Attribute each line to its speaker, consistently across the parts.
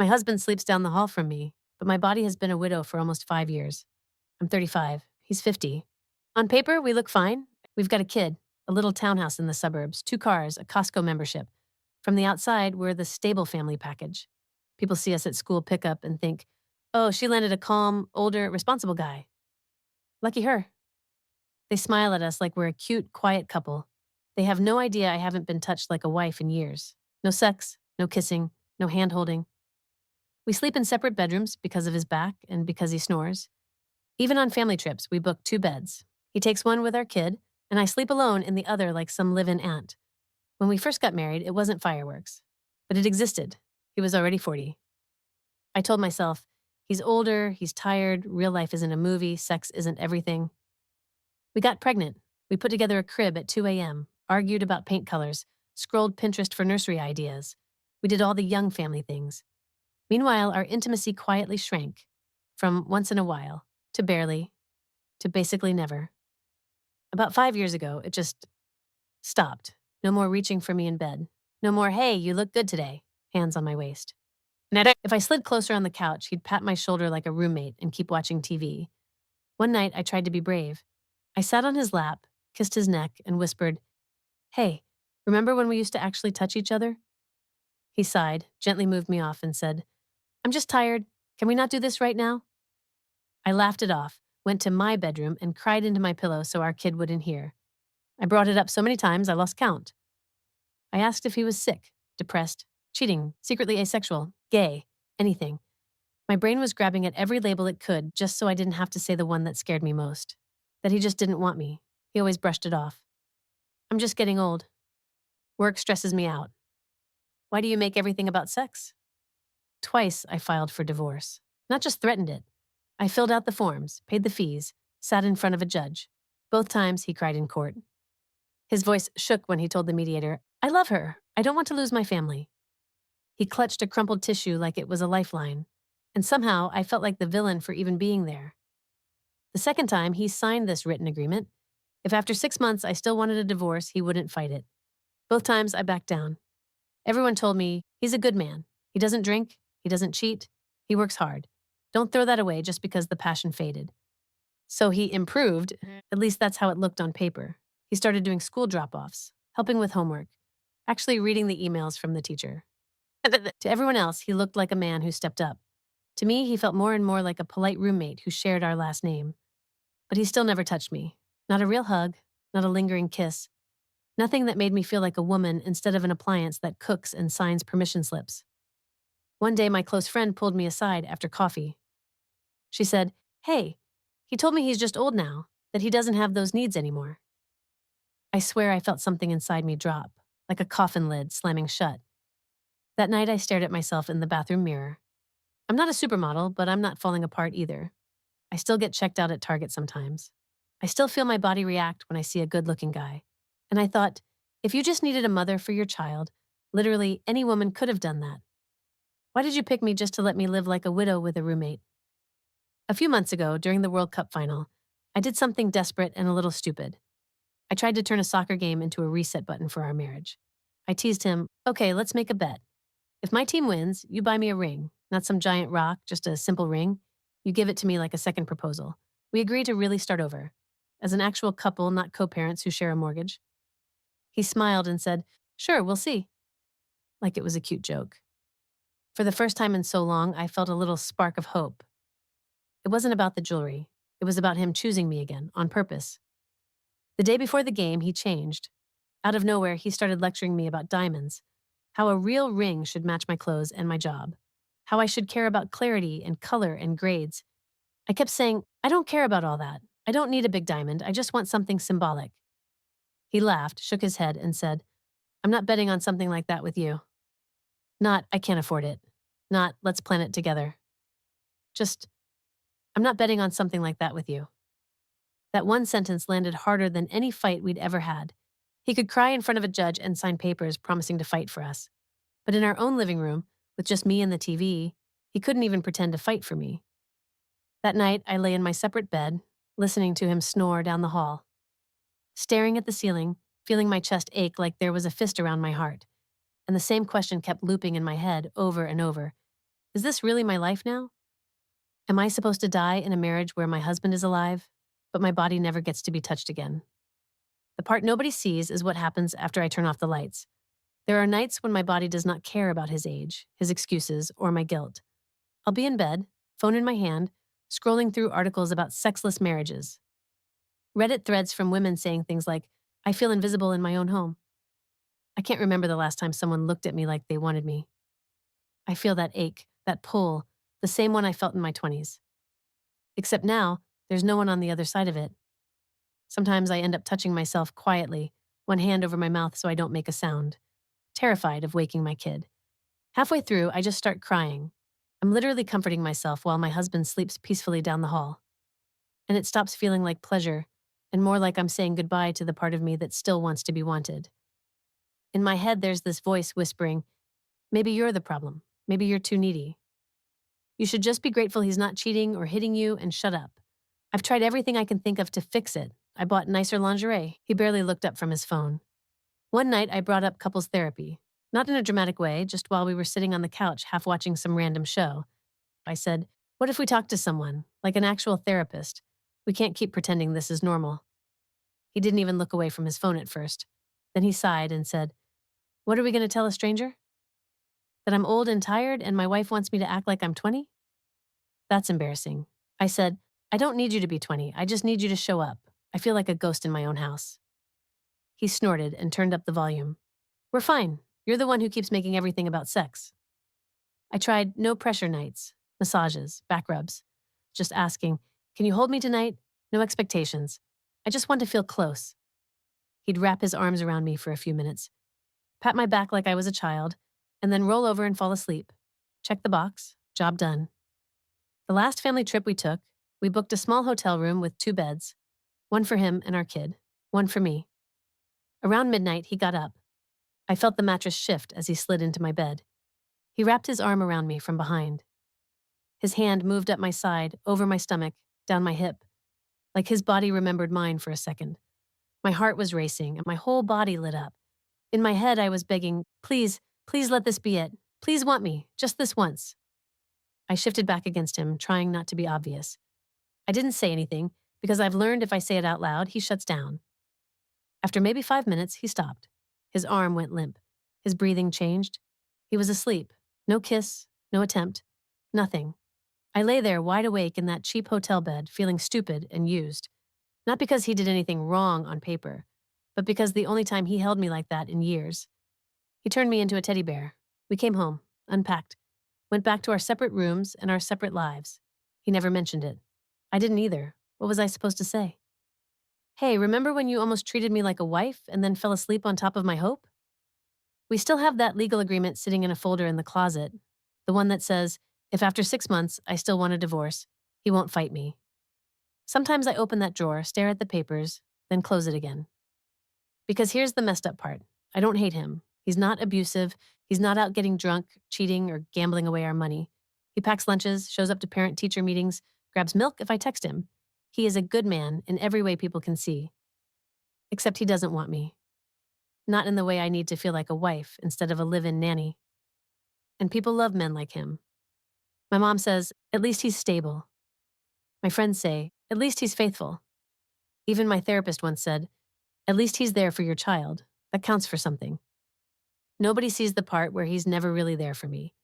Speaker 1: My husband sleeps down the hall from me, but my body has been a widow for almost 5 years. I'm 35. He's 50. On paper, we look fine. We've got a kid, a little townhouse in the suburbs, 2 cars, a Costco membership. From the outside, we're the stable family package. People see us at school pickup and think, oh, she landed a calm, older, responsible guy. Lucky her. They smile at us like we're a cute, quiet couple. They have no idea I haven't been touched like a wife in years. No sex, no kissing, no hand-holding. We sleep in separate bedrooms because of his back and because he snores. Even on family trips, we book 2 beds. He takes one with our kid, and I sleep alone in the other like some live-in aunt. When we first got married, it wasn't fireworks. But it existed. He was already 40. I told myself, he's older, he's tired, real life isn't a movie, sex isn't everything. We got pregnant. We put together a crib at 2 a.m., argued about paint colors, scrolled Pinterest for nursery ideas. We did all the young family things. Meanwhile, our intimacy quietly shrank, from once in a while, to barely, to basically never. About 5 years ago, it just stopped. No more reaching for me in bed. No more, hey, you look good today, hands on my waist. If I slid closer on the couch, he'd pat my shoulder like a roommate and keep watching TV. One night, I tried to be brave. I sat on his lap, kissed his neck, and whispered, hey, remember when we used to actually touch each other? He sighed, gently moved me off, and said, I'm just tired. Can we not do this right now? I laughed it off, went to my bedroom, and cried into my pillow so our kid wouldn't hear. I brought it up so many times I lost count. I asked if he was sick, depressed, cheating, secretly asexual, gay, anything. My brain was grabbing at every label it could just so I didn't have to say the one that scared me most. That he just didn't want me. He always brushed it off. I'm just getting old. Work stresses me out. Why do you make everything about sex? Twice I filed for divorce. Not just threatened it. I filled out the forms, paid the fees, sat in front of a judge. Both times he cried in court. His voice shook when he told the mediator, I love her. I don't want to lose my family. He clutched a crumpled tissue like it was a lifeline. And somehow I felt like the villain for even being there. The second time, he signed this written agreement. If after 6 months I still wanted a divorce, he wouldn't fight it. Both times I backed down. Everyone told me, he's a good man. He doesn't drink. He doesn't cheat. He works hard. Don't throw that away just because the passion faded. So he improved. At least that's how it looked on paper. He started doing school drop-offs, helping with homework, actually reading the emails from the teacher. To everyone else, he looked like a man who stepped up. To me, he felt more and more like a polite roommate who shared our last name. But he still never touched me. Not a real hug, not a lingering kiss. Nothing that made me feel like a woman instead of an appliance that cooks and signs permission slips. One day, my close friend pulled me aside after coffee. She said, hey, he told me he's just old now, that he doesn't have those needs anymore. I swear I felt something inside me drop, like a coffin lid slamming shut. That night, I stared at myself in the bathroom mirror. I'm not a supermodel, but I'm not falling apart either. I still get checked out at Target sometimes. I still feel my body react when I see a good-looking guy. And I thought, if you just needed a mother for your child, literally any woman could have done that. Why did you pick me just to let me live like a widow with a roommate? A few months ago, during the World Cup final, I did something desperate and a little stupid. I tried to turn a soccer game into a reset button for our marriage. I teased him, okay, let's make a bet. If my team wins, you buy me a ring, not some giant rock, just a simple ring. You give it to me like a second proposal. We agree to really start over, as an actual couple, not co-parents who share a mortgage. He smiled and said, sure, we'll see. Like it was a cute joke. For the first time in so long, I felt a little spark of hope. It wasn't about the jewelry. It was about him choosing me again, on purpose. The day before the game, he changed. Out of nowhere, he started lecturing me about diamonds, how a real ring should match my clothes and my job, how I should care about clarity and color and grades. I kept saying, I don't care about all that. I don't need a big diamond. I just want something symbolic. He laughed, shook his head, and said, I'm not betting on something like that with you. Not, I can't afford it. Not, let's plan it together. Just, I'm not betting on something like that with you. That one sentence landed harder than any fight we'd ever had. He could cry in front of a judge and sign papers promising to fight for us. But in our own living room, with just me and the TV, he couldn't even pretend to fight for me. That night, I lay in my separate bed, listening to him snore down the hall. Staring at the ceiling, feeling my chest ache like there was a fist around my heart. And the same question kept looping in my head over and over. Is this really my life now? Am I supposed to die in a marriage where my husband is alive, but my body never gets to be touched again? The part nobody sees is what happens after I turn off the lights. There are nights when my body does not care about his age, his excuses, or my guilt. I'll be in bed, phone in my hand, scrolling through articles about sexless marriages. Reddit threads from women saying things like, I feel invisible in my own home. I can't remember the last time someone looked at me like they wanted me. I feel that ache, that pull, the same one I felt in my 20s. Except now, there's no one on the other side of it. Sometimes I end up touching myself quietly, one hand over my mouth so I don't make a sound, terrified of waking my kid. Halfway through, I just start crying. I'm literally comforting myself while my husband sleeps peacefully down the hall. And it stops feeling like pleasure, and more like I'm saying goodbye to the part of me that still wants to be wanted. In my head, there's this voice whispering, maybe you're the problem. Maybe you're too needy. You should just be grateful he's not cheating or hitting you and shut up. I've tried everything I can think of to fix it. I bought nicer lingerie. He barely looked up from his phone. One night, I brought up couples therapy. Not in a dramatic way, just while we were sitting on the couch half watching some random show. I said, what if we talked to someone, like an actual therapist? We can't keep pretending this is normal. He didn't even look away from his phone at first. Then he sighed and said, what are we going to tell a stranger? That I'm old and tired and my wife wants me to act like I'm 20? That's embarrassing. I said, I don't need you to be 20. I just need you to show up. I feel like a ghost in my own house. He snorted and turned up the volume. We're fine. You're the one who keeps making everything about sex. I tried no pressure nights, massages, back rubs. Just asking, can you hold me tonight? No expectations. I just want to feel close. He'd wrap his arms around me for a few minutes, pat my back like I was a child, and then roll over and fall asleep. Check the box. Job done. The last family trip we took, we booked a small hotel room with 2 beds, one for him and our kid, one for me. Around midnight, he got up. I felt the mattress shift as he slid into my bed. He wrapped his arm around me from behind. His hand moved up my side, over my stomach, down my hip, like his body remembered mine for a second. My heart was racing and my whole body lit up. In my head, I was begging, please, please let this be it. Please want me, just this once. I shifted back against him, trying not to be obvious. I didn't say anything, because I've learned if I say it out loud, he shuts down. After maybe 5 minutes, he stopped. His arm went limp. His breathing changed. He was asleep. No kiss, no attempt, nothing. I lay there wide awake in that cheap hotel bed, feeling stupid and used. Not because he did anything wrong on paper, but because the only time he held me like that in years. He turned me into a teddy bear. We came home, unpacked, went back to our separate rooms and our separate lives. He never mentioned it. I didn't either. What was I supposed to say? Hey, remember when you almost treated me like a wife and then fell asleep on top of my hope? We still have that legal agreement sitting in a folder in the closet, the one that says, if after 6 months I still want a divorce, he won't fight me. Sometimes I open that drawer, stare at the papers, then close it again. Because here's the messed up part. I don't hate him. He's not abusive. He's not out getting drunk, cheating, or gambling away our money. He packs lunches, shows up to parent-teacher meetings, grabs milk if I text him. He is a good man in every way people can see. Except he doesn't want me. Not in the way I need to feel like a wife instead of a live-in nanny. And people love men like him. My mom says, at least he's stable. My friends say, at least he's faithful. Even my therapist once said, at least he's there for your child. That counts for something. Nobody sees the part where he's never really there for me.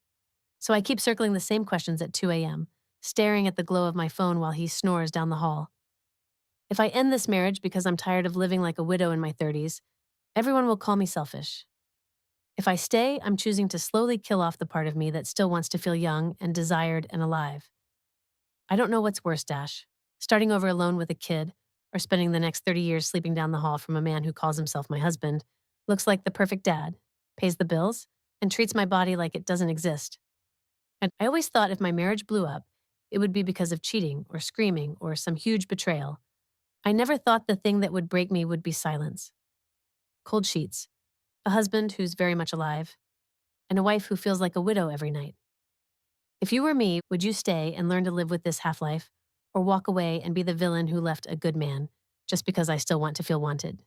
Speaker 1: So I keep circling the same questions at 2 a.m., staring at the glow of my phone while he snores down the hall. If I end this marriage because I'm tired of living like a widow in my 30s, everyone will call me selfish. If I stay, I'm choosing to slowly kill off the part of me that still wants to feel young and desired and alive. I don't know what's worse, Dash. Starting over alone with a kid, or spending the next 30 years sleeping down the hall from a man who calls himself my husband, looks like the perfect dad, pays the bills, and treats my body like it doesn't exist. And I always thought if my marriage blew up, it would be because of cheating or screaming or some huge betrayal. I never thought the thing that would break me would be silence. Cold sheets, a husband who's very much alive, and a wife who feels like a widow every night. If you were me, would you stay and learn to live with this half-life, or walk away and be the villain who left a good man, just because I still want to feel wanted?